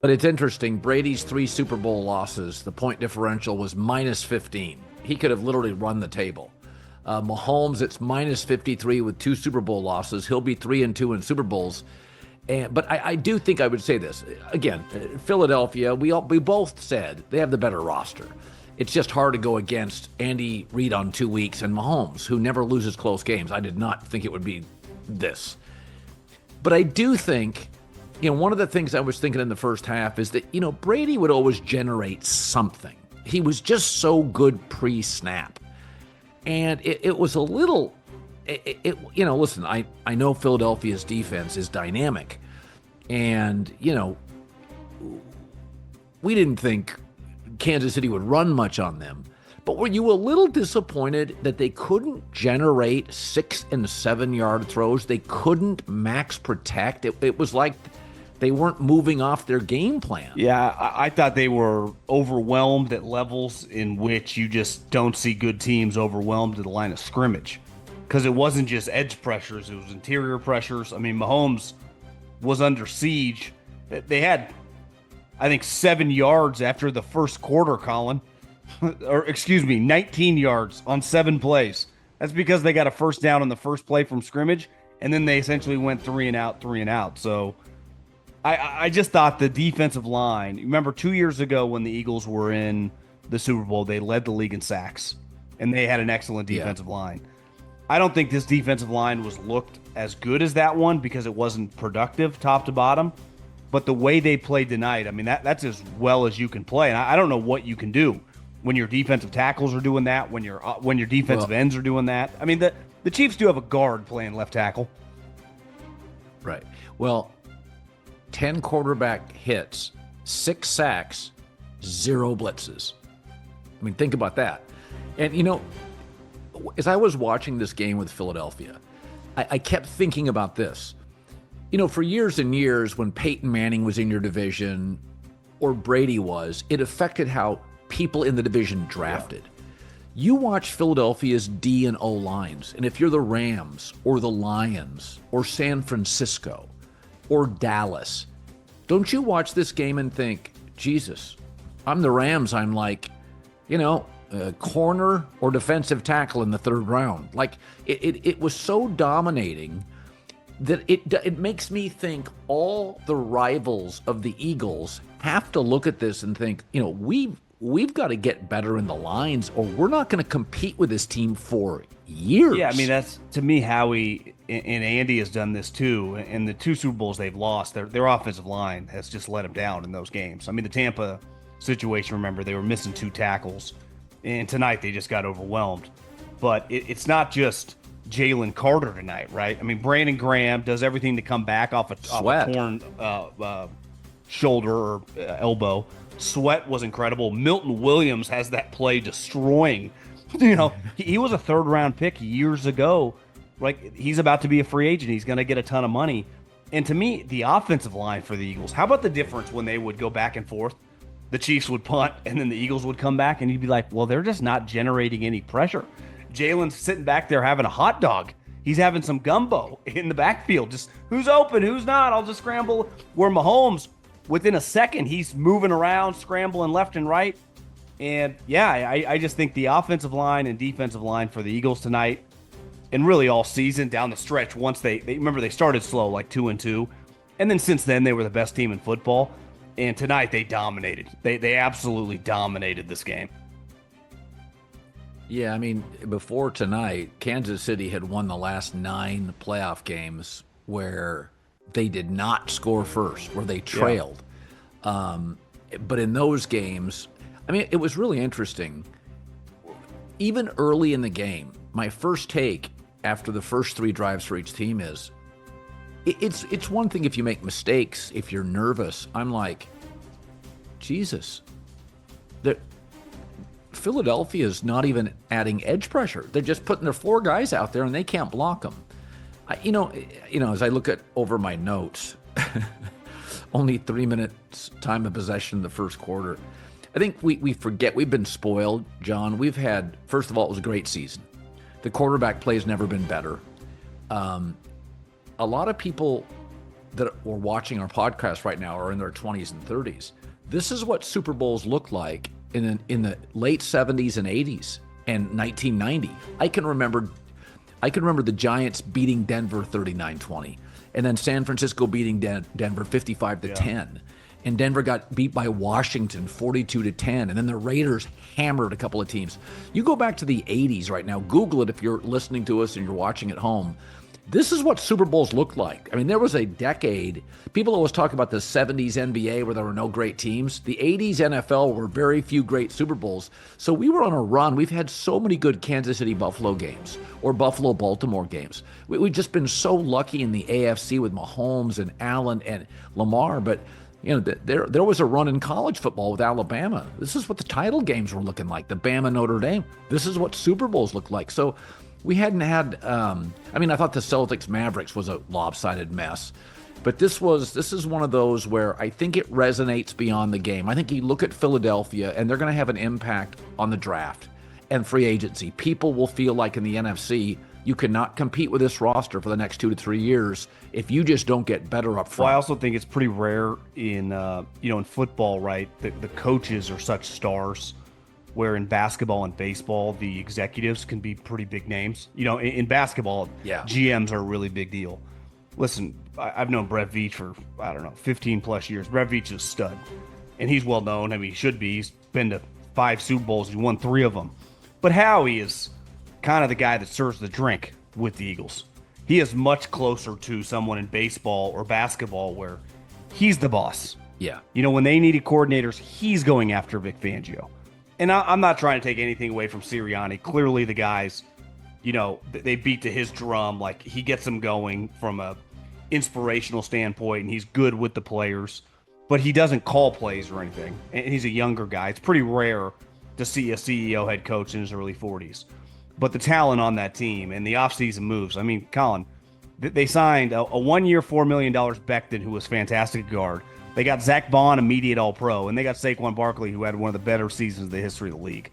But it's interesting. Brady's 3 Super Bowl losses, the point differential was minus 15. He could have literally run the table. Mahomes, it's minus 53 with 2 Super Bowl losses. He'll be 3-2 in Super Bowls. But I do think I would say this again. Philadelphia, we both said they have the better roster. It's just hard to go against Andy Reid on 2 weeks and Mahomes, who never loses close games. I did not think it would be this. But I do think, one of the things I was thinking in the first half is that, Brady would always generate something. He was just so good pre-snap. And it was a little, listen, I know Philadelphia's defense is dynamic. And, we didn't think Kansas City would run much on them. But were you a little disappointed that they couldn't generate 6 and 7 yard throws? They couldn't max protect. It was like they weren't moving off their game plan. Yeah, I thought they were overwhelmed at levels in which you just don't see good teams overwhelmed to the line of scrimmage. Because it wasn't just edge pressures, it was interior pressures. I mean, Mahomes was under siege. They had, I think, 7 yards after the first quarter, Colin. Or, 19 yards on 7 plays. That's because they got a first down on the first play from scrimmage, and then they essentially went 3 and out. So I just thought the defensive line, remember 2 years ago when the Eagles were in the Super Bowl, they led the league in sacks, and they had an excellent defensive line. I don't think this defensive line was looked as good as that one because it wasn't productive top to bottom. But the way they played tonight, I mean, that's as well as you can play. And I don't know what you can do when your defensive tackles are doing that, when your defensive ends are doing that. I mean, the Chiefs do have a guard playing left tackle. Right. Well, 10 quarterback hits, 6 sacks, 0 blitzes. I mean, think about that. And, as I was watching this game with Philadelphia, I kept thinking about this. For years and years, when Peyton Manning was in your division or Brady was, it affected how people in the division drafted. You watch Philadelphia's D and O lines, and if you're the Rams or the Lions or San Francisco or Dallas, don't you watch this game and think, Jesus, I'm the Rams, I'm like, corner or defensive tackle in the 3rd round. Like, it was so dominating that it makes me think all the rivals of the Eagles have to look at this and think, we've got to get better in the lines or we're not going to compete with this team for years. Yeah, I mean, that's, to me, Howie and Andy has done this too. In the 2 Super Bowls they've lost, their offensive line has just let them down in those games. I mean, the Tampa situation, remember, they were missing 2 tackles. And tonight they just got overwhelmed. But it's not just Jalen Carter tonight, right? I mean, Brandon Graham does everything to come back off a torn shoulder or elbow. Sweat was incredible. Milton Williams has that play destroying. He was a 3rd-round pick years ago. Like, he's about to be a free agent. He's going to get a ton of money. And to me, the offensive line for the Eagles, how about the difference when they would go back and forth? The Chiefs would punt, and then the Eagles would come back, and you'd be like, well, they're just not generating any pressure. Jalen's sitting back there having a hot dog. He's having some gumbo in the backfield. Just who's open, who's not, I'll just scramble. Where Mahomes, within a second, he's moving around, scrambling left and right. And, yeah, I just think the offensive line and defensive line for the Eagles tonight, and really all season down the stretch, once they remember they started slow, like 2-2. And then since then, they were the best team in football. And tonight they dominated. They absolutely dominated this game. Yeah, I mean, before tonight, Kansas City had won the last 9 playoff games where they did not score first, where they trailed. Yeah. But in those games, I mean, it was really interesting. Even early in the game, my first take after the first 3 drives for each team is, it's one thing if you make mistakes, if you're nervous. I'm like, Jesus, Philadelphia is not even adding edge pressure. They're just putting their 4 guys out there and they can't block them. As I look over my notes, only 3 minutes time of possession in the first quarter. I think we forget we've been spoiled, John. We've had, first of all, it was a great season. The quarterback play has never been better. A lot of people that are watching our podcast right now are in their 20s and 30s. This is what Super Bowls looked like in the late 70s and 80s and 1990. I can remember the Giants beating Denver 39-20, and then San Francisco beating Denver 55-10. And Denver got beat by Washington 42-10, and then the Raiders hammered a couple of teams. You go back to the 80s right now, Google it if you're listening to us and you're watching at home. This is what Super Bowls looked like. I mean, there was a decade. People always talk about the 70s NBA where there were no great teams. The 80s NFL were very few great Super Bowls. So we were on a run. We've had so many good Kansas City-Buffalo games or Buffalo-Baltimore games. We've just been so lucky in the AFC with Mahomes and Allen and Lamar. But you know, there was a run in college football with Alabama. This is what the title games were looking like, the Bama Notre Dame. This is what Super Bowls look like. So we hadn't had, I thought the Celtics Mavericks was a lopsided mess. But this is one of those where I think it resonates beyond the game. I think you look at Philadelphia, and they're going to have an impact on the draft and free agency. People will feel like in the NFC, you cannot compete with this roster for the next 2 to 3 years if you just don't get better up front. Well, I also think it's pretty rare in in football, right? The coaches are such stars, where in basketball and baseball, the executives can be pretty big names. You know, in basketball, GMs are a really big deal. Listen, I've known Brett Veach for, 15 plus years. Brett Veach is a stud, and he's well known. I mean, he should be. He's been to 5 Super Bowls. He won 3 of them. But Howie is kind of the guy that serves the drink with the Eagles. He is much closer to someone in baseball or basketball where he's the boss. Yeah. You know, when they needed coordinators, he's going after Vic Fangio. And I'm not trying to take anything away from Sirianni. Clearly the guys, they beat to his drum. Like, he gets them going from a inspirational standpoint, and he's good with the players. But he doesn't call plays or anything. And he's a younger guy. It's pretty rare to see a CEO head coach in his early 40s. But the talent on that team and the offseason moves. I mean, Colin, they signed a 1-year, $4 million Becton, who was fantastic at guard. They got Zach Bond, immediate All-Pro, and they got Saquon Barkley, who had one of the better seasons in the history of the league.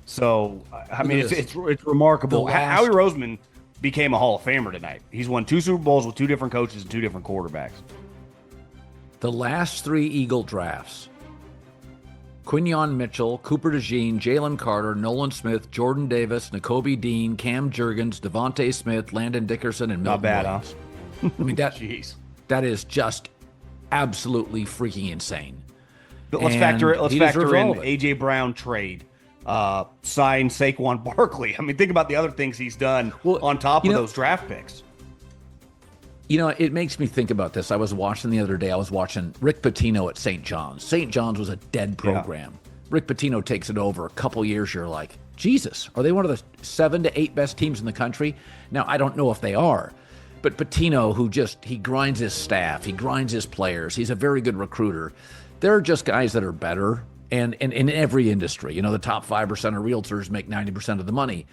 So, I mean, it's remarkable. Howie Roseman became a Hall of Famer tonight. He's won 2 Super Bowls with 2 different coaches and 2 different quarterbacks. The last 3 Eagle drafts, Quinyon Mitchell, Cooper DeJean, Jalen Carter, Nolan Smith, Jordan Davis, Nakobe Dean, Cam Jurgens, Devontae Smith, Landon Dickerson, and Milton Williams. Huh? I mean, Jeez. That is just absolutely freaking insane. But let's factor in AJ Brown trade, sign Saquon Barkley. I mean, think about the other things he's done on top of those draft picks. You know, it makes me think about this. I was watching the other day, Rick Pitino at St. John's. St. John's was a dead program. Yeah. Rick Pitino takes it over a couple years. You're like, Jesus, are they one of the 7 to 8 best teams in the country? Now, I don't know if they are. But Pitino, he grinds his staff, he grinds his players, he's a very good recruiter. There are just guys that are better, and in every industry, the top 5% of realtors make 90% of the money.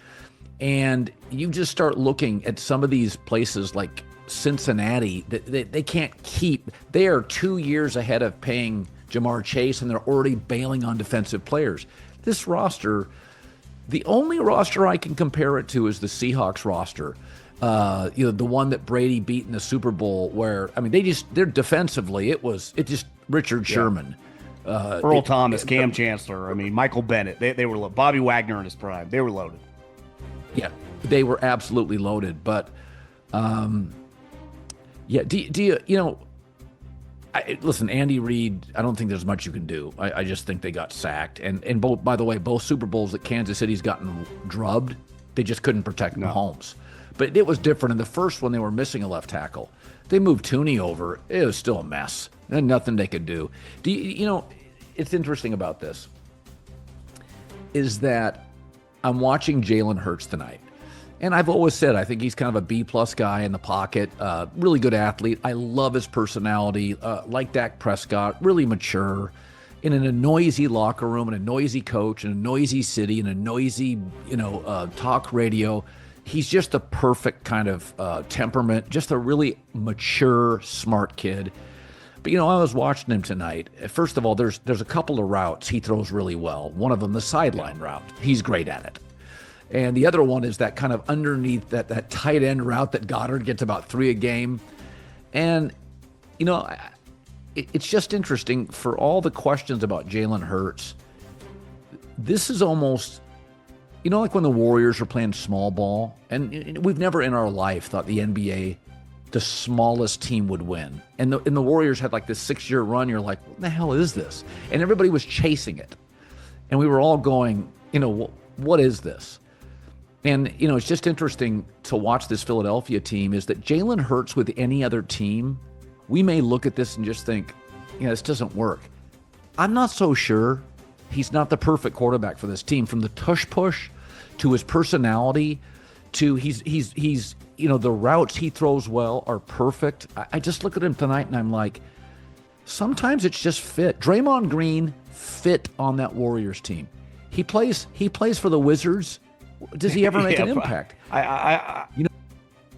And you just start looking at some of these places like Cincinnati, they can't keep, they are 2 years ahead of paying Jamar Chase, and they're already bailing on defensive players. This roster, the only roster I can compare it to is the Seahawks roster. The one that Brady beat in the Super Bowl, where they're defensively, it just Richard Sherman, Earl Thomas, Cam Chancellor. Michael Bennett. They were Bobby Wagner in his prime. They were loaded. Yeah, they were absolutely loaded. But listen, Andy Reid, I don't think there's much you can do. I just think they got sacked, and both, by the way, both Super Bowls that Kansas City's gotten drubbed, they just couldn't protect Mahomes. But it was different. In the first one, they were missing a left tackle. They moved Tooney over. It was still a mess. And nothing they could do. It's interesting about this is that I'm watching Jalen Hurts tonight. And I've always said I think he's kind of a B-plus guy in the pocket, really good athlete. I love his personality, like Dak Prescott, really mature. In a noisy locker room, and a noisy coach, and a noisy city, and a noisy, talk radio. He's just the perfect kind of temperament, just a really mature, smart kid. But, I was watching him tonight. First of all, there's a couple of routes he throws really well. One of them, the sideline route. He's great at it. And the other one is that kind of underneath, that tight end route that Goddard gets about 3 a game. And you know, it's just interesting for all the questions about Jalen Hurts. This is almost, you know, like when the Warriors were playing small ball, and we've never in our life thought the NBA, the smallest team would win. And the Warriors had like this 6-year run. You're like, what the hell is this? And everybody was chasing it. And we were all going, you know, what is this? And, you know, it's just interesting to watch this Philadelphia team is that Jalen Hurts with any other team, we may look at this and just think, you know, this doesn't work. I'm not so sure. He's not the perfect quarterback for this team. From the tush push to his personality to he's you know, the routes he throws well are perfect. I just look at him tonight and I'm like, sometimes it's just fit. Draymond Green fit on that Warriors team. He plays for the Wizards. Does he ever make an impact? I You know,